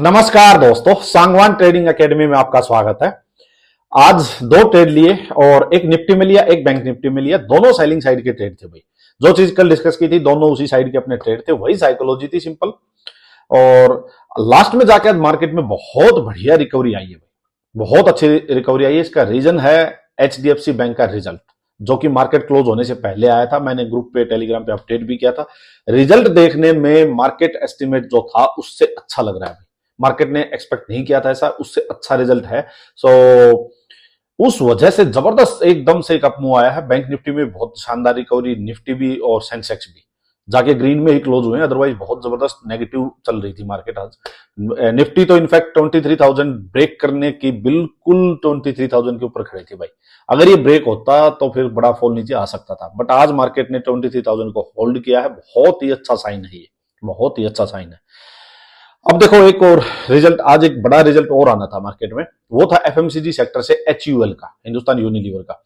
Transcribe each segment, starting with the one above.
नमस्कार दोस्तों, Sangwan trading academy में आपका स्वागत है। आज दो ट्रेड लिए और एक निफ्टी में लिया, एक बैंक निफ्टी में लिया। दोनों सेलिंग साइड के ट्रेड थे भाई। जो चीज कल डिस्कस की थी, दोनों उसी साइड के अपने ट्रेड थे, वही साइकोलॉजी थी, सिंपल। और लास्ट में जाके आज मार्केट में बहुत बढ़िया रिकवरी आई है भाई, बहुत अच्छी रिकवरी आई है। इसका रीजन है एचडीएफसी बैंक का रिजल्ट, जो कि मार्केट क्लोज होने से पहले आया था। मैंने ग्रुप पे, टेलीग्राम पे अपडेट भी किया था। रिजल्ट देखने में मार्केट एस्टिमेट जो था उससे अच्छा लग रहा है भाई। मार्केट ने एक्सपेक्ट नहीं किया था ऐसा, उससे अच्छा रिजल्ट है। सो उस वजह से जबरदस्त एकदम से एक अपमूव आया है। बैंक निफ्टी में बहुत शानदार रिकवरी, निफ्टी भी और सेंसेक्स भी जाके ग्रीन में ही क्लोज हुए हैं। अदरवाइज बहुत जबरदस्त नेगेटिव चल रही थी मार्केट आज। निफ्टी तो इनफैक्ट 23,000 ब्रेक करने की बिल्कुल 23,000 के ऊपर खड़ी थी भाई। अगर ये ब्रेक होता तो फिर बड़ा फॉल नीचे आ सकता था, बट आज मार्केट ने 23,000 को होल्ड किया है। बहुत ही अच्छा साइन है ये, बहुत ही अच्छा साइन है। अब देखो, एक और रिजल्ट, आज एक बड़ा रिजल्ट और आना था मार्केट में, वो था एफएमसीजी सेक्टर से एचयूएल का, हिंदुस्तान यूनिलीवर का।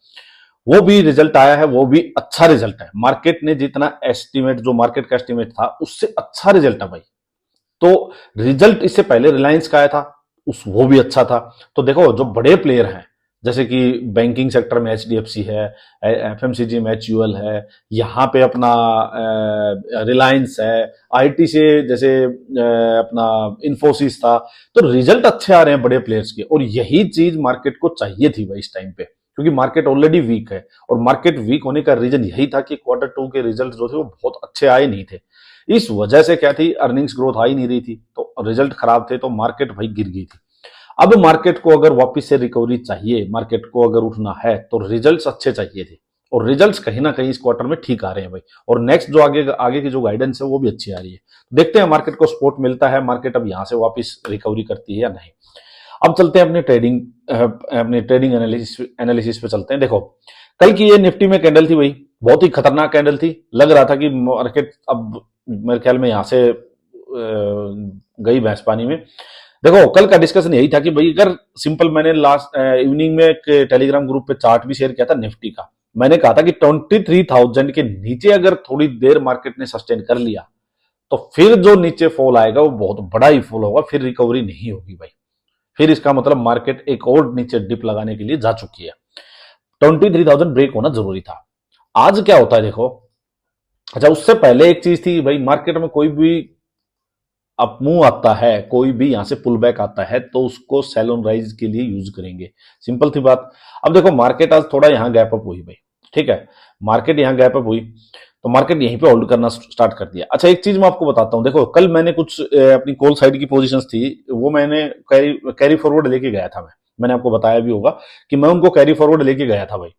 वो भी रिजल्ट आया है, वो भी अच्छा रिजल्ट है। मार्केट ने जितना एस्टिमेट, जो मार्केट का एस्टिमेट था, उससे अच्छा रिजल्ट है भाई। तो रिजल्ट इससे पहले रिलायंस का आया था, वो भी अच्छा था। तो देखो, जो बड़े प्लेयर हैं, जैसे कि बैंकिंग सेक्टर में एचडीएफसी है, एफएमसीजी में एचयूएल है, यहाँ पे अपना रिलायंस है, आईटी से जैसे अपना इन्फोसिस था। तो रिजल्ट अच्छे आ रहे हैं बड़े प्लेयर्स के, और यही चीज मार्केट को चाहिए थी भाई इस टाइम पे, क्योंकि मार्केट ऑलरेडी वीक है। और मार्केट वीक होने का रीजन यही था कि क्वार्टर टू के रिजल्ट जो थे वो बहुत अच्छे आए नहीं थे। इस वजह से क्या थी, अर्निंग्स ग्रोथ आ ही नहीं रही थी, तो रिजल्ट खराब थे, तो मार्केट भाई गिर गई थी। अब मार्केट को अगर वापस से रिकवरी चाहिए, मार्केट को अगर उठना है, तो रिजल्ट्स अच्छे चाहिए थे, और रिजल्ट्स कहीं ना कहीं इस क्वार्टर में ठीक आ रहे हैं भाई। और नेक्स्ट जो आगे आगे की जो गाइडेंस है वो भी अच्छी आ रही है। देखते हैं मार्केट को सपोर्ट मिलता है, मार्केट अब यहां से वापस रिकवरी करती है या नहीं। अब चलते हैं अपने ट्रेडिंग एनालिसिस पे चलते हैं। देखो, कल की ये निफ्टी में कैंडल थी भाई, बहुत ही खतरनाक कैंडल थी। लग रहा था कि मार्केट अब मेरे ख्याल में यहां से गई भैंस पानी में। देखो, कल का डिस्कशन यही था कि भाई, अगर सिंपल, मैंने लास्ट इवनिंग में एक टेलीग्राम ग्रुप पे चार्ट भी शेयर किया था निफ्टी का। मैंने कहा था कि 23,000 के नीचे अगर थोड़ी देर मार्केट ने सस्टेन कर लिया, तो फिर जो नीचे फॉल आएगा वो बहुत बड़ा ही फॉल होगा, फिर रिकवरी नहीं होगी भाई। फिर इसका मतलब मार्केट एक और नीचे डिप लगाने के लिए जा चुकी है। 23,000 ब्रेक होना जरूरी था। आज क्या होता है देखो, अच्छा, उससे पहले एक चीज थी भाई, मार्केट में कोई भी अपमूव आता है, कोई भी यहां से पुल बैक आता है, तो उसको सेल ऑन राइज के लिए यूज करेंगे। सिंपल थी बात। अब देखो, मार्केट आज थोड़ा यहां गैप अप हुई भाई, ठीक है, मार्केट यहां गैप अप हुई, तो मार्केट यहीं पे होल्ड करना स्टार्ट कर दिया। अच्छा, एक चीज मैं आपको बताता हूं। देखो, कल मैंने कुछ अपनी कॉल साइड की पोजीशंस थी, वो मैंने कैरी फॉरवर्ड लेके गया था। मैंने आपको बताया भी होगा कि मैं उनको कैरी फॉरवर्ड लेके गया था भाई।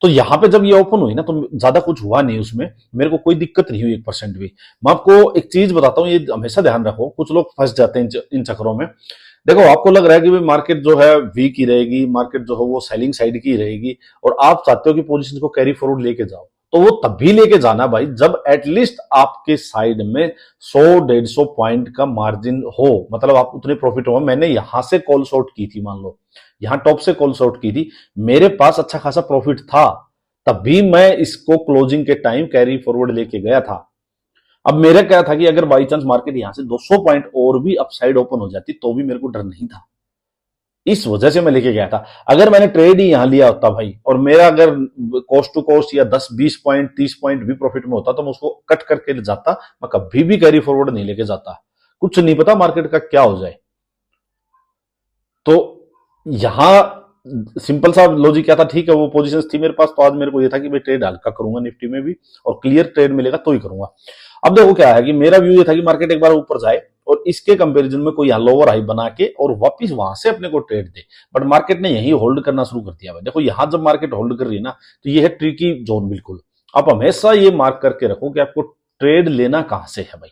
तो यहां पे जब ये ओपन हुई ना, तो ज्यादा कुछ हुआ नहीं उसमें, मेरे को कोई दिक्कत नहीं हुई 1% भी। मैं आपको एक चीज बताता हूँ, ये हमेशा ध्यान रखो, कुछ लोग फंस जाते हैं इन चक्करों में। देखो, आपको लग रहा है कि भाई मार्केट जो है वीक ही रहेगी, मार्केट जो है वो सेलिंग साइड की रहेगी, और आप चाहते हो कि पोजीशन को कैरी फॉरवर्ड लेके जाओ, तो वो तब भी लेके जाना भाई जब एटलीस्ट आपके साइड में 100-150 पॉइंट का मार्जिन हो, मतलब आप उतने प्रॉफिट हो। मैंने यहां से कॉल शॉर्ट की थी, मान लो यहां टॉप से कॉल शॉर्ट की थी, मेरे पास अच्छा खासा प्रॉफिट था, तब भी मैं इसको क्लोजिंग के टाइम कैरी फॉरवर्ड लेके गया था। अब मेरा क्या था कि अगर बाई चांस मार्केट यहां से 200 पॉइंट और भी अपसाइड ओपन हो जाती, तो भी मेरे को डर नहीं था। इस वजह से मैं लेके गया था। अगर मैंने ट्रेड ही यहां लिया होता भाई, और मेरा अगर कॉस्ट टू कॉस्ट या 10-20 पॉइंट 30 पॉइंट भी प्रॉफिट में होता, तो मैं उसको कट करके ले जाता। मैं कभी भी कैरी फॉरवर्ड नहीं लेके जाता, कुछ नहीं पता मार्केट का क्या हो जाए। तो यहां सिंपल सा लॉजिक क्या था, ठीक है, वो पोजीशंस थी मेरे पास, तो आज मेरे को ये था कि भाई ट्रेड हल्का करूंगा निफ्टी में भी, और क्लियर ट्रेड मिलेगा तो ही करूंगा। अब देखो क्या है कि मेरा व्यू ये था कि मार्केट एक बार ऊपर जाए, और इसके कंपैरिजन में कोई लोअर हाई बना के और वापस वहां से अपने को ट्रेड दे। बट मार्केट ने यही होल्ड करना शुरू कर दिया। देखो, यहां जब मार्केट होल्ड कर रही है ना, तो ये है ट्रिकी जोन बिल्कुल। आप हमेशा ये मार्क करके रखो कि आपको ट्रेड लेना कहां से है भाई,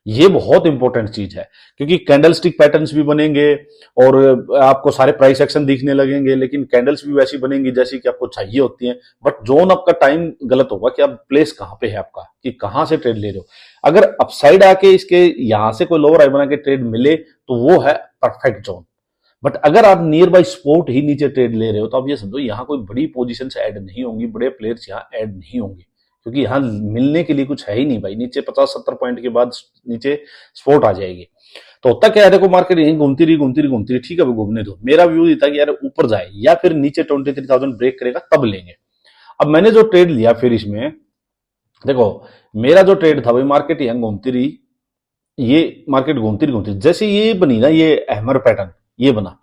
ये बहुत इंपॉर्टेंट चीज है। क्योंकि कैंडल स्टिक पैटर्न्स भी बनेंगे, और आपको सारे प्राइस एक्शन दिखने लगेंगे, लेकिन कैंडल्स भी वैसी बनेंगी जैसी कि आपको चाहिए होती हैं। बट जोन आपका टाइम गलत होगा कि आप प्लेस कहां पे है आपका, कि कहां से ट्रेड ले रहे हो। अगर अपसाइड आके इसके यहां से कोई लोअर आई बना के ट्रेड मिले, तो वो है परफेक्ट जोन। बट अगर आप नियर बाई स्पोर्ट ही नीचे ट्रेड ले रहे हो, तो आप ये समझो यहां कोई बड़ी पोजीशन ऐड नहीं होंगी, बड़े प्लेयर्स यहां ऐड नहीं होंगे, क्योंकि यहां मिलने के लिए कुछ है ही नहीं भाई। नीचे 50-70 पॉइंट के बाद नीचे स्पोर्ट आ जाएगी। तो होता क्या है, देखो मार्केट यहीं घूमती रही, ठीक है वो घूमने दो। मेरा व्यू ये था कि यार ऊपर जाए या फिर नीचे 23,000 ब्रेक करेगा तब लेंगे। अब मैंने जो ट्रेड लिया फिर इसमें देखो, मेरा जो ट्रेड था भाई, मार्केट यहां घूमती रही, ये मार्केट घूमती जैसे ये बनी ना, ये हैमर पैटर्न ये बना,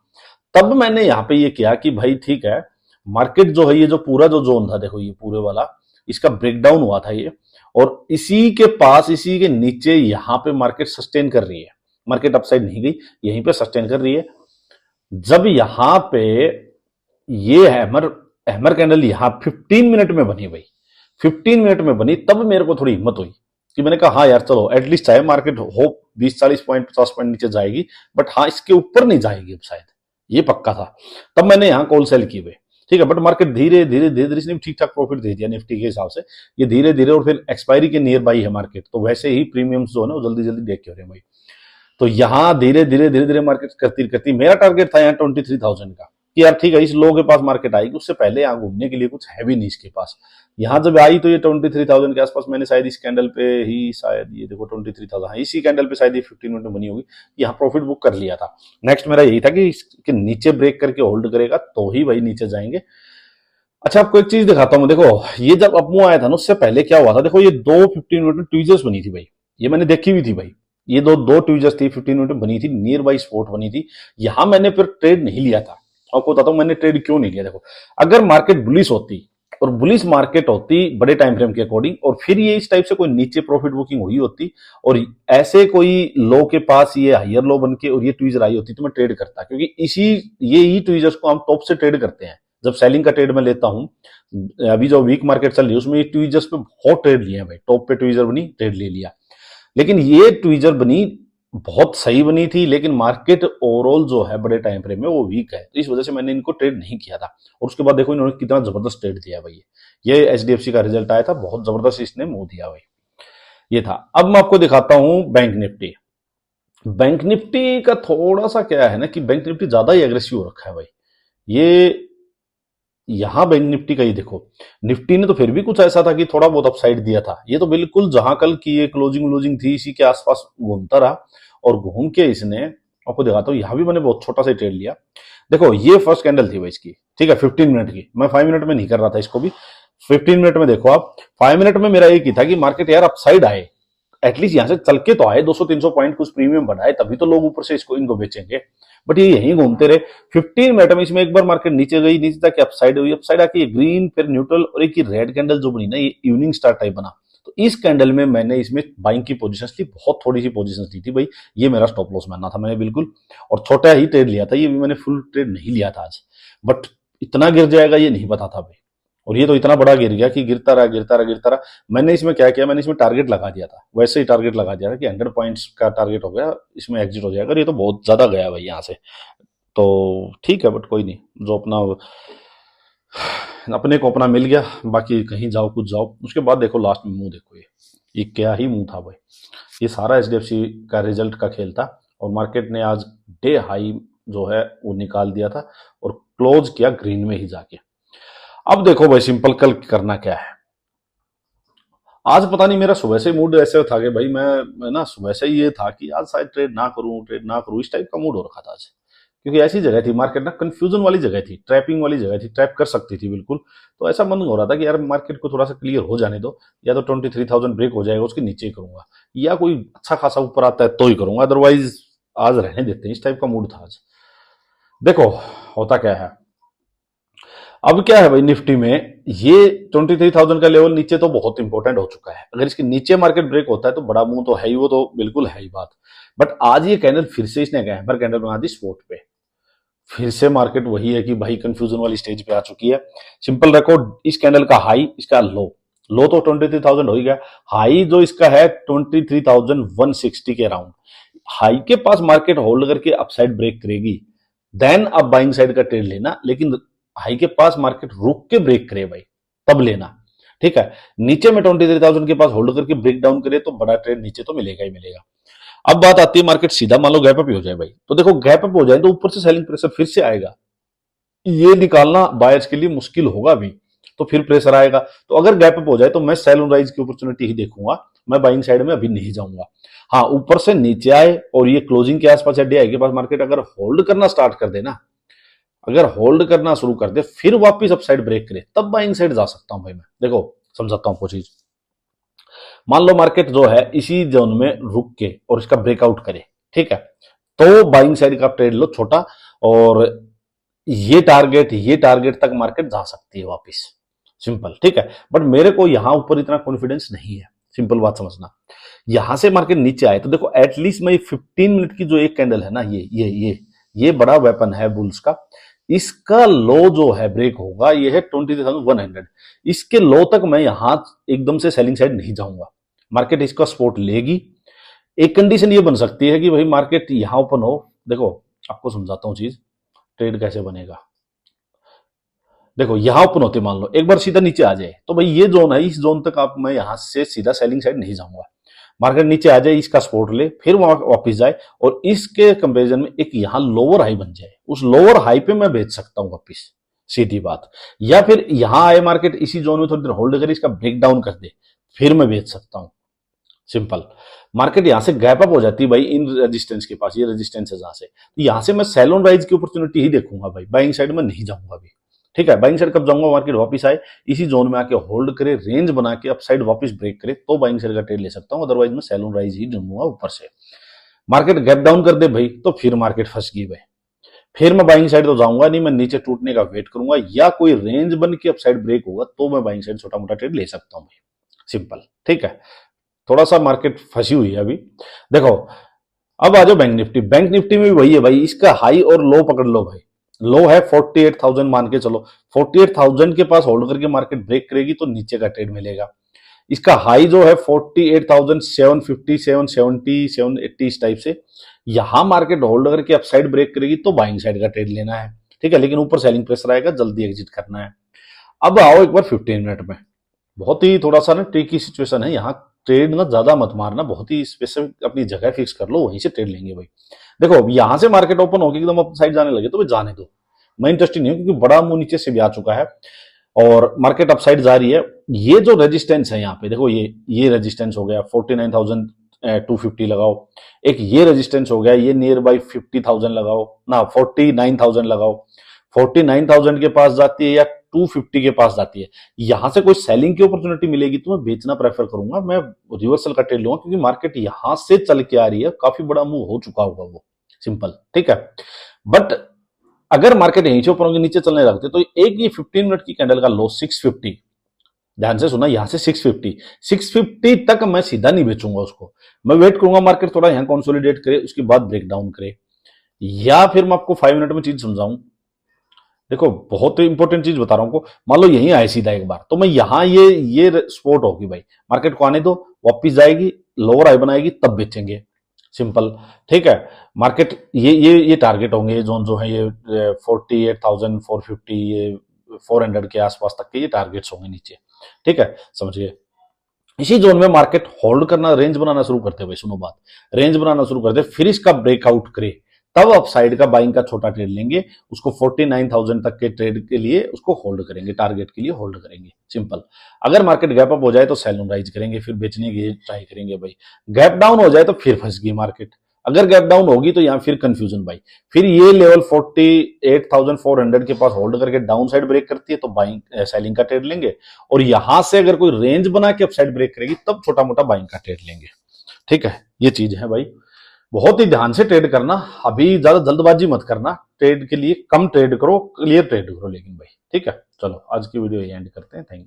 तब मैंने यहां पे ये किया कि भाई ठीक है, मार्केट जो है ये जो पूरा जो जोन था, देखो ये पूरे वाला इसका ब्रेकडाउन हुआ था ये, और इसी के पास इसी के नीचे यहां पे मार्केट सस्टेन कर रही है। मार्केट अपसाइड नहीं गई, यहीं पे सस्टेन कर रही है। जब यहां पे ये हैमर हैमर कैंडल यहां 15 मिनट में बनी भाई, 15 मिनट में बनी, तब मेरे को थोड़ी हिम्मत हुई कि मैंने कहा हाँ यार चलो एटलीस्ट चाहे मार्केट हो 20-40 पॉइंट 50 पॉइंट नीचे जाएगी, बट हाँ इसके ऊपर नहीं जाएगी अब शायद, ये पक्का था। तब मैंने यहां कॉल सेल की हुए, ठीक है। बट मार्केट धीरे धीरे इसने ठीक ठाक प्रॉफिट दे दिया निफ्टी के हिसाब से, ये धीरे धीरे, और फिर एक्सपायरी के नियर बाई है मार्केट, तो वैसे ही प्रीमियम्स जो है ना वो जल्दी जल्दी देख के हो रहे हैं भाई। तो यहां धीरे धीरे मार्केट करती करती, मेरा टारगेट था यहाँ 23,000 का कि यार ठीक है इस लो के पास मार्केट आएगी, उससे पहले यहाँ घूमने के लिए कुछ है भी नहीं इसके पास। यहां जब आई तो ये 23,000 के आसपास, मैंने शायद इस कैंडल पे ही, शायद ये देखो 23,000, हाँ इसी कैंडल पे शायद ये 15 मिनट में बनी होगी, यहाँ प्रॉफिट बुक कर लिया था। नेक्स्ट मेरा यही था कि इसके नीचे ब्रेक करके होल्ड करेगा तो ही भाई नीचे जाएंगे। अच्छा आपको एक चीज दिखाता हूं, देखो ये जब अपमूव आया था ना, उससे पहले क्या हुआ था, देखो ये दो 15 मिनट में ट्वीजर्स बनी थी भाई, ये मैंने देखी हुई थी भाई, ये दो ट्वीजर्स थी 15 मिनट में बनी थी, नियर बाई स्पॉट बनी थी। यहां मैंने फिर ट्रेड नहीं लिया था, आपको बताता हूं मैंने ट्रेड क्यों नहीं लिया। देखो अगर मार्केट बुलिश होती और बुलिश मार्केट होती बड़े टाइम फ्रेम के अकॉर्डिंग, और फिर ये इस टाइप से कोई नीचे प्रॉफिट बुकिंग हुई होती और ऐसे कोई लो के पास ये हायर लो बन के और ये ट्वीजर आई होती, तो मैं ट्रेड करता, क्योंकि इसी ये ही ट्वीजर्स को हम टॉप से ट्रेड करते हैं। जब सेलिंग का ट्रेड में लेता हूं, अभी जो वीक मार्केट चल रही है उसमें ये ट्वीजर्स पे बहुत ट्रेड लिए हैं भाई, टॉप पे ट्वीजर बनी ट्रेड ले लिया। लेकिन ये ट्वीजर बनी बहुत सही बनी थी, लेकिन मार्केट ओवरऑल जो है बड़े टाइम फ्रेम में वो वीक है, तो इस वजह से मैंने इनको ट्रेड नहीं किया था। और उसके बाद देखो इन्होंने कितना जबरदस्त ट्रेड दिया भाई, ये एचडीएफसी का रिजल्ट आया था, बहुत जबरदस्त इसने मुंह दिया भाई, ये था। अब मैं आपको दिखाता हूं बैंक निफ्टी। बैंक निफ्टी का थोड़ा सा क्या है ना कि बैंक निफ्टी ज्यादा ही एग्रेसिव हो रखा है भाई। ये यहां बैंक निफ्टी का ही देखो, निफ्टी ने तो फिर भी कुछ ऐसा था कि थोड़ा बहुत अपसाइड दिया था, ये तो बिल्कुल जहां कल की ये क्लोजिंग थी इसी के आसपास घूमता रहा, और घूम के इसने, आपको दिखाता हूं, यहां भी मैंने बहुत छोटा सा ट्रेड लिया। देखो ये फर्स्ट कैंडल थी भाई इसकी, ठीक है 15 मिनट की, मैं 5 मिनट में नहीं कर रहा था इसको भी, 15 मिनट में देखो आप, 5 मिनट में मेरा एक ही था कि मार्केट यार अपसाइड आए, एटलीस्ट यहां से चल के तो आए, 200-300 पॉइंट कुछ प्रीमियम बढ़ाए, तभी तो लोग ऊपर से इसको इनको बेचेंगे। बट ये यहीं घूमते रहे 15 मिनट में, इसमें एक बार मार्केट नीचे गई, नीचे तक अपसाइड हुई, अपसाइड आके ग्रीन फिर न्यूट्रल, और एक रेड कैंडल जो बनी ना, ये इवनिंग स्टार टाइप बना। तो इस कैंडल में मैंने इसमें बाइंग की पोजीशंस ली, बहुत थोड़ी सी पोजीशंस ली थी भाई, ये मेरा स्टॉप लॉस मानना था मैंने बिल्कुल, और छोटा ही ट्रेड लिया था, ये भी मैंने फुल ट्रेड नहीं लिया था आज। बट इतना गिर जाएगा ये नहीं पता था भाई, और ये तो इतना बड़ा गिर गया कि गिरता रहा। मैंने इसमें क्या किया, मैंने इसमें टारगेट लगा दिया था, वैसे ही टारगेट लगा दिया था कि 100 पॉइंट्स का टारगेट हो गया, इसमें एग्जिट हो जाएगा। ये तो बहुत ज्यादा गया भाई यहाँ से, तो ठीक है, बट कोई नहीं, जो अपना अपने को अपना मिल गया, बाकी कहीं जाओ कुछ जाओ। उसके बाद देखो लास्ट में मुंह देखो, ये क्या ही मुंह था भाई, ये सारा एचडीएफसी का रिजल्ट का खेल था, और मार्केट ने आज डे हाई जो है वो निकाल दिया था और क्लोज किया ग्रीन में ही जाके। अब देखो भाई सिंपल कल करना क्या है। आज पता नहीं मेरा सुबह से मूड ऐसे था कि भाई मैं ना सुबह से ये था कि आज शायद ट्रेड ना करूं, इस टाइप का मूड हो रखा था आज, क्योंकि ऐसी जगह थी मार्केट ना, कंफ्यूजन वाली जगह थी, ट्रैपिंग वाली जगह थी, ट्रैप कर सकती थी बिल्कुल। तो ऐसा मन हो रहा था कि यार मार्केट को थोड़ा सा क्लियर हो जाने दो, या तो 23,000 ब्रेक हो जाएगा उसके नीचे ही करूंगा, या कोई अच्छा खासा ऊपर आता है तो ही करूंगा, अदरवाइज आज रहने देते हैं, इस टाइप का मूड था आज। देखो होता क्या है, अब क्या है भाई निफ्टी में, ये 23,000 का लेवल नीचे तो बहुत इंपॉर्टेंट हो चुका है, अगर इसके नीचे मार्केट ब्रेक होता है तो बड़ा मुंह तो है ही, वो तो बिल्कुल है ही बात। बट आज ये कैंडल फिर से इसने हैमर कैंडल बना दी स्पॉट पे, फिर से मार्केट वही है कि भाई कंफ्यूजन वाली स्टेज पे आ चुकी है। सिंपल रिकॉर्ड, इस कैंडल का हाई, इसका लो तो 23,000 हो ही गया, हाई जो इसका है 23,160 के अराउंड, हाई के पास मार्केट होल्ड करके अपसाइड ब्रेक करेगी, देन अब बाइंग साइड का ट्रेड लेना, लेकिन हाई के पास मार्केट रुक के ब्रेक करे भाई तब लेना, ठीक है। नीचे में 23,000 के पास होल्ड करके ब्रेक डाउन करे तो बड़ा ट्रेड नीचे तो मिलेगा ही मिलेगा। अब बात आती है मार्केट सीधा मान लो गैप अप हो जाए भाई, तो देखो गैप अप हो जाए तो ऊपर से सेलिंग प्रेशर फिर से आएगा, ये निकालना बायर्स के लिए मुश्किल होगा भी, तो फिर प्रेशर आएगा। तो अगर गैप अप हो जाए तो मैं सेल ऑन राइज की अपॉर्चुनिटी ही देखूंगा, मैं बाइंग साइड में अभी नहीं जाऊंगा। हाँ, ऊपर से नीचे आए और ये क्लोजिंग के आसपास या DI के पास मार्केट अगर होल्ड करना स्टार्ट कर दे ना, अगर होल्ड करना शुरू कर दे फिर वापस अपसाइड ब्रेक करे, तब बाइंग साइड जा सकता हूं भाई मैं। देखो समझाता हूं कुछ चीज। मान लो मार्केट जो है इसी जोन में रुक के और इसका ब्रेकआउट करे, ठीक है, तो बाइंग साइड का ट्रेड लो छोटा, और ये टारगेट तक मार्केट जा सकती है वापस, सिंपल, ठीक है। बट मेरे को यहां ऊपर इतना कॉन्फिडेंस नहीं है, सिंपल बात समझना। यहां से मार्केट नीचे आए तो देखो एटलीस्ट मैं 15 मिनट की जो एक कैंडल है ना, ये बड़ा वेपन है बुल्स का। इसका लो जो है ब्रेक होगा, ये है 23,100। इसके लो तक मैं यहां एकदम से सेलिंग साइड नहीं जाऊंगा, मार्केट इसका सपोर्ट लेगी। एक कंडीशन ये बन सकती है कि भाई मार्केट यहां ओपन हो। देखो आपको समझाता हूं चीज, ट्रेड कैसे बनेगा। देखो यहां ओपन होते मान लो एक बार सीधा नीचे आ जाए, तो भाई ये जोन है, इस जोन तक आप मैं यहां से सीधा सेलिंग साइड नहीं जाऊंगा। मार्केट नीचे आ जाए, इसका सपोर्ट ले, फिर वहां वापस जाए और इसके कंपैरिजन में एक यहां लोअर हाई बन जाए, उस लोअर हाई पे मैं बेच सकता हूं वापस, सीधी बात। या फिर यहां आए मार्केट इसी जोन में थोड़ी देर होल्ड करे, इसका ब्रेक डाउन कर दे, फिर मैं बेच सकता हूं, सिंपल। मार्केट यहां से गैप अप हो जाती है भाई इन रेजिस्टेंस के पास, ये रेजिस्टेंस है जहां से, तो यहां से मैं सेल ऑन राइज की अपॉर्चुनिटी ही देखूंगा भाई, बाइंग साइड में नहीं जाऊंगा अभी, ठीक है। बाइंग साइड कब जाऊंगा, मार्केट वापस आए, इसी जोन में आके होल्ड करे, रेंज बना के अपसाइड वापस ब्रेक करे, तो बाइंग साइड का ट्रेड ले सकता हूं, अदरवाइज मैं सेल ऑन राइज ही ढूंढूंगा ऊपर से। मार्केट गैप डाउन कर दे भाई, तो फिर मार्केट फंस गई भाई, फिर मैं बाइंग साइड तो जाऊंगा नहीं, मैं नीचे टूटने का वेट करूंगा, या कोई रेंज बन के अपसाइड ब्रेक होगा तो मैं बाइंग साइड छोटा मोटा ट्रेड ले सकता हूं भाई, सिंपल, ठीक है। थोड़ा सा मार्केट फंसी हुई है अभी। देखो अब आ जाओ बैंक निफ्टी। बैंक निफ्टी में भी वही है भाई, इसका हाई और लो पकड़ लो भाई। लो है 48,000 मान के चलो, 48,000 के पास होल्ड करके मार्केट ब्रेक करेगी तो नीचे का ट्रेड मिलेगा। इसका हाई जो है 48,750, 770, 780 इस टाइप से, यहां मार्केट होल्ड करके अपसाइड ब्रेक करेगी तो बाइंग साइड का ट्रेड लेना है, ठीक है। लेकिन ऊपर सेलिंग प्रेशर आएगा, जल्दी एग्जिट करना है। अब आओ एक बार 15 मिनट में, बहुत ही थोड़ा सा ना ट्रिकी सिचुएशन है यहाँ। ट्रेड ना ज्यादा मत मारना, बहुत ही स्पेसिफिक अपनी जगह फिक्स कर लो, वहीं से ट्रेड लेंगे भाई। देखो अब यहां से मार्केट ओपन होगी एकदम अप साइड जाने लगे तो भाई जाने दो, मैं इंटरेस्टेड नहीं हूं, क्योंकि बड़ा मुंह नीचे से भी आ चुका है और मार्केट अपसाइड जा रही है। ये जो रेजिस्टेंस है यहाँ पे देखो, ये रेजिस्टेंस हो गया 49,250 लगाओ, एक ये रेजिस्टेंस हो गया, ये नियर बाई 50,000 लगाओ ना, 49,000 लगाओ। 49,000 के पास जाती है या 250 के पास जाती है, यहां से कोई सेलिंग की अपॉर्चुनिटी मिलेगी तो मैं बेचना प्रेफर करूंगा, मैं रिवर्सल का ट्रेड लूंगा, क्योंकि मार्केट यहां से चल के आ रही है, काफी बड़ा मूव हो चुका होगा वो, सिंपल, ठीक है। बट अगर मार्केट यहीं से ऊपर होगी नीचे चलने लगते तो एक ये 15 मिनट की कैंडल का लो 650, ध्यान से सुना, यहां से 650 तक मैं सीधा नहीं बेचूंगा उसको, मैं वेट करूंगा मार्केट थोड़ा यहां कंसोलिडेट करे, उसके बाद ब्रेक डाउन करे। या फिर मैं आपको 5 मिनट में चीज समझाऊं, देखो बहुत इंपॉर्टेंट चीज बता रहा हूं, मान लो यहीं आए सीधा एक बार, तो मैं यहां ये स्पोर्ट होगी भाई, मार्केट को आने दो, वापिस जाएगी, लोअर हाई बनाएगी, तब बेचेंगे, सिंपल, ठीक है। मार्केट ये टारगेट होंगे, ये जोन जो है ये 48,450, ये 400 के आसपास तक के ये टारगेट्स होंगे नीचे, ठीक है, समझिए। इसी जोन में मार्केट होल्ड करना, रेंज बनाना शुरू करते हैं भाई, सुनो बात, रेंज बनाना शुरू करते, फिर इसका ब्रेकआउट करे, तब अप साइड का बाइंग का छोटा ट्रेड लेंगे, उसको 49,000 तक के ट्रेड के लिए उसको होल्ड करेंगे, टारगेट के लिए होल्ड करेंगे, सिंपल। अगर मार्केट गैप अप हो जाए तो सेल ऑन राइज करेंगे, फिर बेचने की ट्राई करेंगे भाई। गैप डाउन हो जाए तो फिर फंस गई मार्केट, अगर गैप डाउन होगी तो यहां फिर कंफ्यूजन भाई, फिर ये लेवल 48,400 के पास होल्ड करके डाउन साइड ब्रेक करती है तो बाइंग सेलिंग का ट्रेड लेंगे, और यहां से अगर कोई रेंज बना के अप साइड ब्रेक करेगी तब छोटा मोटा बाइंग का ट्रेड लेंगे, ठीक है। ये चीज है भाई, बहुत ही ध्यान से ट्रेड करना, अभी ज्यादा जल्दबाजी मत करना, ट्रेड के लिए कम ट्रेड करो, क्लियर ट्रेड करो लेकिन भाई, ठीक है। चलो आज की वीडियो यही एंड करते हैं, थैंक यू।